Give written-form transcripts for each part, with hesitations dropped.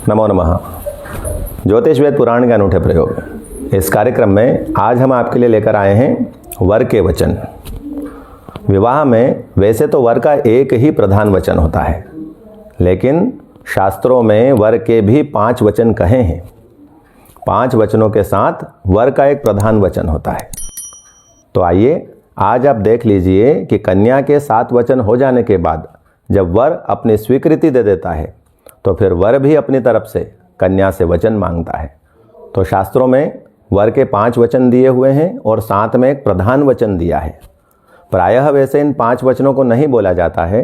नमो नमः। ज्योतिष वेद पुराण के अनूठे प्रयोग। इस कार्यक्रम में आज हम आपके लिए लेकर आए हैं वर के वचन। विवाह में वैसे तो वर का एक ही प्रधान वचन होता है, लेकिन शास्त्रों में वर के भी 5 वचन कहे हैं। 5 वचनों के साथ वर का एक प्रधान वचन होता है। तो आइए आज आप देख लीजिए कि कन्या के 7 वचन हो जाने के बाद जब वर अपनी स्वीकृति दे देता है तो फिर वर भी अपनी तरफ से कन्या से वचन मांगता है। तो शास्त्रों में वर के 5 वचन दिए हुए हैं और साथ में एक प्रधान वचन दिया है। प्रायः वैसे इन 5 वचनों को नहीं बोला जाता है,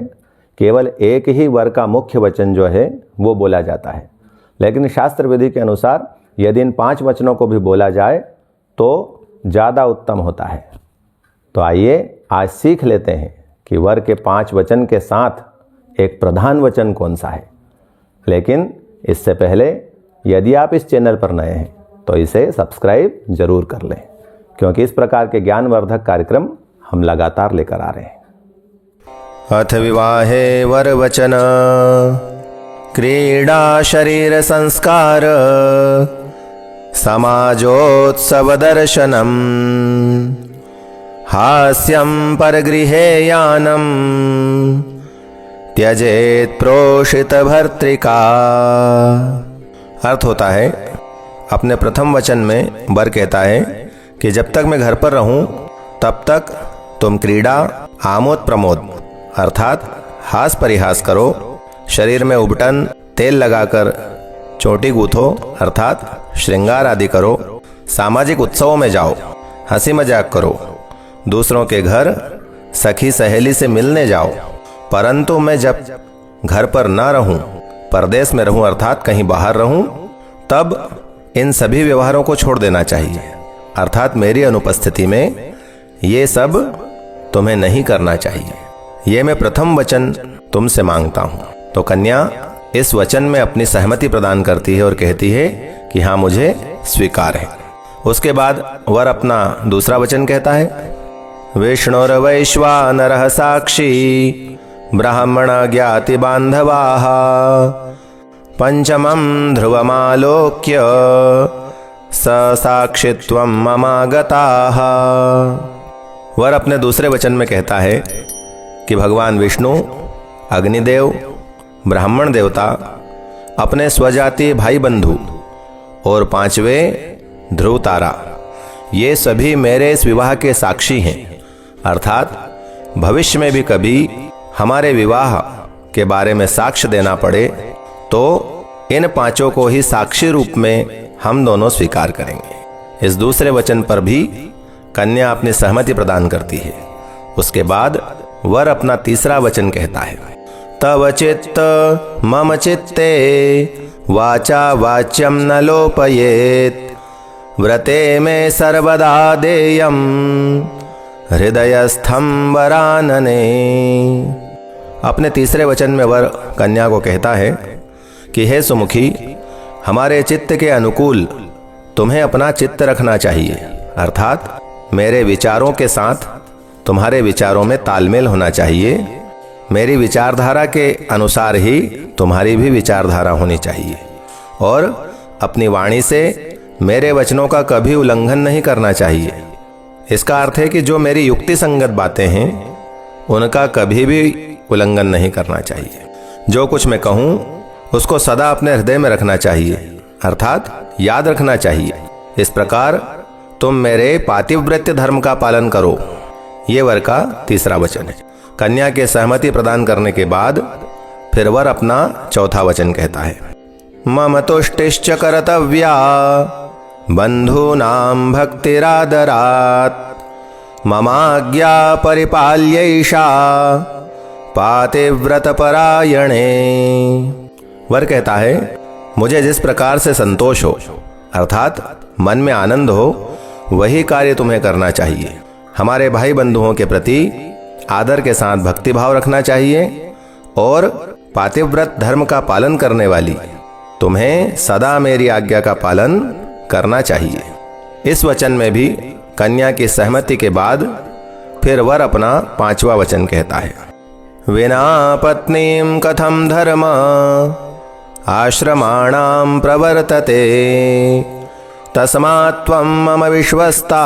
केवल एक ही वर का मुख्य वचन जो है वो बोला जाता है। लेकिन शास्त्र विधि के अनुसार यदि इन 5 वचनों को भी बोला जाए तो ज़्यादा उत्तम होता है। तो आइए आज सीख लेते हैं कि वर के 5 वचन के साथ एक प्रधान वचन कौन सा है। लेकिन इससे पहले यदि आप इस चैनल पर नए हैं तो इसे सब्सक्राइब जरूर कर लें, क्योंकि इस प्रकार के ज्ञानवर्धक कार्यक्रम हम लगातार लेकर आ रहे हैं। अथ विवाहे वर वचन क्रीडा शरीर संस्कार समाजोत्सव दर्शनम हास्यं परगृहे यानम त्यजेत प्रोषित भर्तृका। अर्थ होता है, अपने प्रथम वचन में वर कहता है कि जब तक मैं घर पर रहूं तब तक तुम क्रीड़ा आमोद प्रमोद अर्थात हास परिहास करो, शरीर में उबटन तेल लगाकर चोटी गूथो अर्थात श्रृंगार आदि करो, सामाजिक उत्सवों में जाओ, हंसी मजाक करो, दूसरों के घर सखी सहेली से मिलने जाओ। परंतु मैं जब घर पर ना रहूं, परदेश में रहूं अर्थात कहीं बाहर रहूं, तब इन सभी व्यवहारों को छोड़ देना चाहिए। अर्थात मेरी अनुपस्थिति में ये सब तुम्हें नहीं करना चाहिए। ये मैं प्रथम वचन तुमसे मांगता हूं। तो कन्या इस वचन में अपनी सहमति प्रदान करती है और कहती है कि हाँ, मुझे स्वीकार है। उसके बाद वर अपना दूसरा वचन कहता है, विष्णुर्वैश्वानरः साक्षी ब्राह्मण ज्ञाति बांधवाः पंचमं ध्रुवमालोक्य स साक्षित्वं ममागताः। वर अपने दूसरे वचन में कहता है कि भगवान विष्णु, अग्निदेव, ब्राह्मण देवता, अपने स्वजातीय भाई बंधु और 5वें ध्रुव तारा, ये सभी मेरे इस विवाह के साक्षी हैं। अर्थात भविष्य में भी कभी हमारे विवाह के बारे में साक्ष्य देना पड़े तो इन 5 को ही साक्षी रूप में हम दोनों स्वीकार करेंगे। इस दूसरे वचन पर भी कन्या अपनी सहमति प्रदान करती है। उसके बाद वर अपना तीसरा वचन कहता है, तव चित्त मम चित्ते वाचा वाच्यम न लोपयेत व्रते में सर्वदा देयम हृदयस्थम वरानने। अपने तीसरे वचन में वर कन्या को कहता है कि हे सुमुखी, हमारे चित्त के अनुकूल तुम्हें अपना चित्त रखना चाहिए। अर्थात मेरे विचारों के साथ तुम्हारे विचारों में तालमेल होना चाहिए। मेरी विचारधारा के अनुसार ही तुम्हारी भी विचारधारा होनी चाहिए और अपनी वाणी से मेरे वचनों का कभी उल्लंघन नहीं करना चाहिए। इसका अर्थ है कि जो मेरी युक्ति संगत बातें हैं उनका कभी भी उल्लंघन नहीं करना चाहिए। जो कुछ मैं कहूँ उसको सदा अपने हृदय में रखना चाहिए, अर्थात याद रखना चाहिए। इस प्रकार तुम मेरे पातिव्रत्य धर्म का पालन करो। ये वर का तीसरा वचन है। कन्या के सहमति प्रदान करने के बाद फिर वर अपना चौथा वचन कहता है, मम तुष्टिश्च कर्तव्या बंधूनां भक्तिरादरात् ममाज्ञा परिपाल्यैषा पातिव्रत परायणे। वर कहता है, मुझे जिस प्रकार से संतोष हो अर्थात मन में आनंद हो वही कार्य तुम्हें करना चाहिए। हमारे भाई बंधुओं के प्रति आदर के साथ भक्तिभाव रखना चाहिए और पातिव्रत धर्म का पालन करने वाली तुम्हें सदा मेरी आज्ञा का पालन करना चाहिए। इस वचन में भी कन्या की सहमति के बाद फिर वर अपना 5वां वचन कहता है, विना पत्नीं कथम धर्म आश्रमाणां प्रवर्तते तस्मात् त्वं मम विश्वस्ता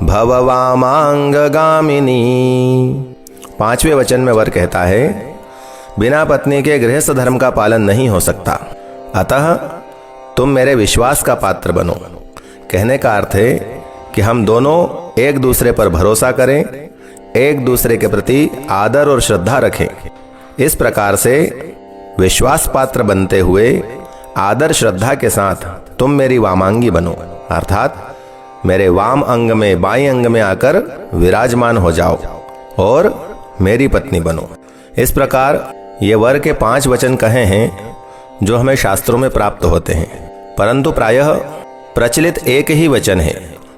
भव वामांगगामिनी। 5वें वचन में वर कहता है, बिना पत्नी के गृहस्थ धर्म का पालन नहीं हो सकता, अतः तुम मेरे विश्वास का पात्र बनो। कहने का अर्थ है कि हम दोनों एक दूसरे पर भरोसा करें, एक दूसरे के प्रति आदर और श्रद्धा रखें। इस प्रकार से विश्वास पात्र बनते हुए आदर श्रद्धा के साथ तुम मेरी वामांगी बनो, अर्थात मेरे वाम अंग में बाएं अंग में आकर विराजमान हो जाओ और मेरी पत्नी बनो। इस प्रकार ये वर के 5 वचन कहे हैं जो हमें शास्त्रों में प्राप्त होते हैं, परंतु प्रायः प्रचलित एक ही वचन है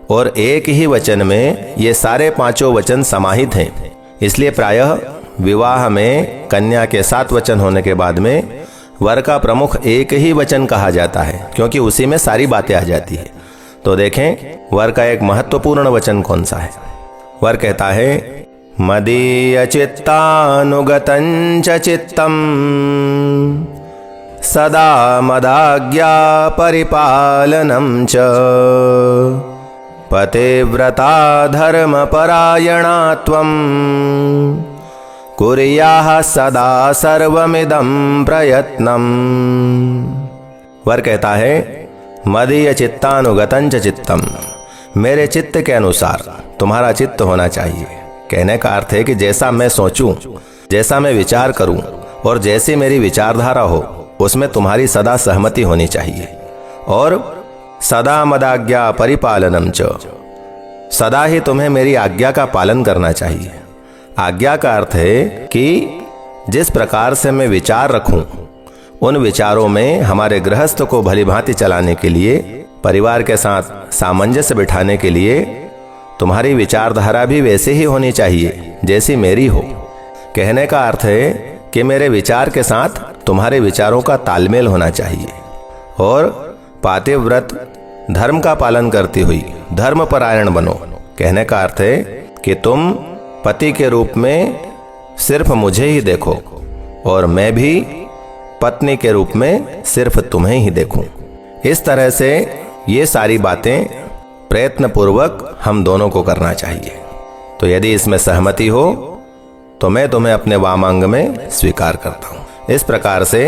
और एक ही वचन में ये सारे 5 वचन समाहित हैं। इसलिए प्रायः विवाह में कन्या के 7 वचन होने के बाद में वर का प्रमुख एक ही वचन कहा जाता है, क्योंकि उसी में सारी बातें आ जाती है। तो देखें वर का एक महत्वपूर्ण वचन कौन सा है। वर कहता है, मदीय चित्तानुगतं च चित्तम सदा मदाज्ञा परिपालनं च पतिव्रता धर्मपरायणा त्वं कुर्याः सदा सर्वमिदं प्रयत्नम्। वर कहता है, मदीय चित्तानुगतं च चित्तम, मेरे चित्त के अनुसार तुम्हारा चित्त होना चाहिए। कहने का अर्थ है कि जैसा मैं सोचूं, जैसा मैं विचार करूं और जैसी मेरी विचारधारा हो, उसमें तुम्हारी सदा सहमति होनी चाहिए। और सदा मदाज्ञा परिपालनम च, सदा ही तुम्हें मेरी आज्ञा का पालन करना चाहिए। आज्ञा का अर्थ है कि जिस प्रकार से मैं विचार रखूं, उन विचारों में हमारे गृहस्थ को भली भांति चलाने के लिए, परिवार के साथ सामंजस्य बिठाने के लिए तुम्हारी विचारधारा भी वैसे ही होनी चाहिए जैसी मेरी हो। कहने का अर्थ है कि मेरे विचार के साथ तुम्हारे विचारों का तालमेल होना चाहिए। और पातिव्रत धर्म का पालन करती हुई धर्मपरायण बनो। कहने का अर्थ है कि तुम पति के रूप में सिर्फ मुझे ही देखो और मैं भी पत्नी के रूप में सिर्फ तुम्हें ही देखूं। इस तरह से ये सारी बातें प्रयत्न पूर्वक हम दोनों को करना चाहिए। तो यदि इसमें सहमति हो तो मैं तुम्हें अपने वामांग में स्वीकार करता हूं। इस प्रकार से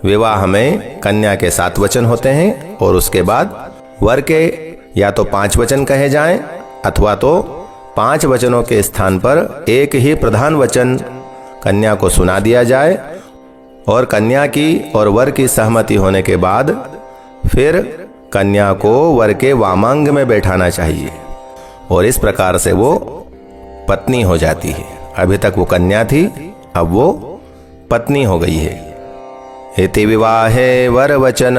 विवाह में कन्या के 7 वचन होते हैं और उसके बाद वर के या तो 5 वचन कहे जाएं अथवा तो 5 वचनों के स्थान पर एक ही प्रधान वचन कन्या को सुना दिया जाए और कन्या की और वर की सहमति होने के बाद फिर कन्या को वर के वामांग में बैठाना चाहिए और इस प्रकार से वो पत्नी हो जाती है। अभी तक वो कन्या थी, अब वो पत्नी हो गई है। इति विवाहे वर वचन।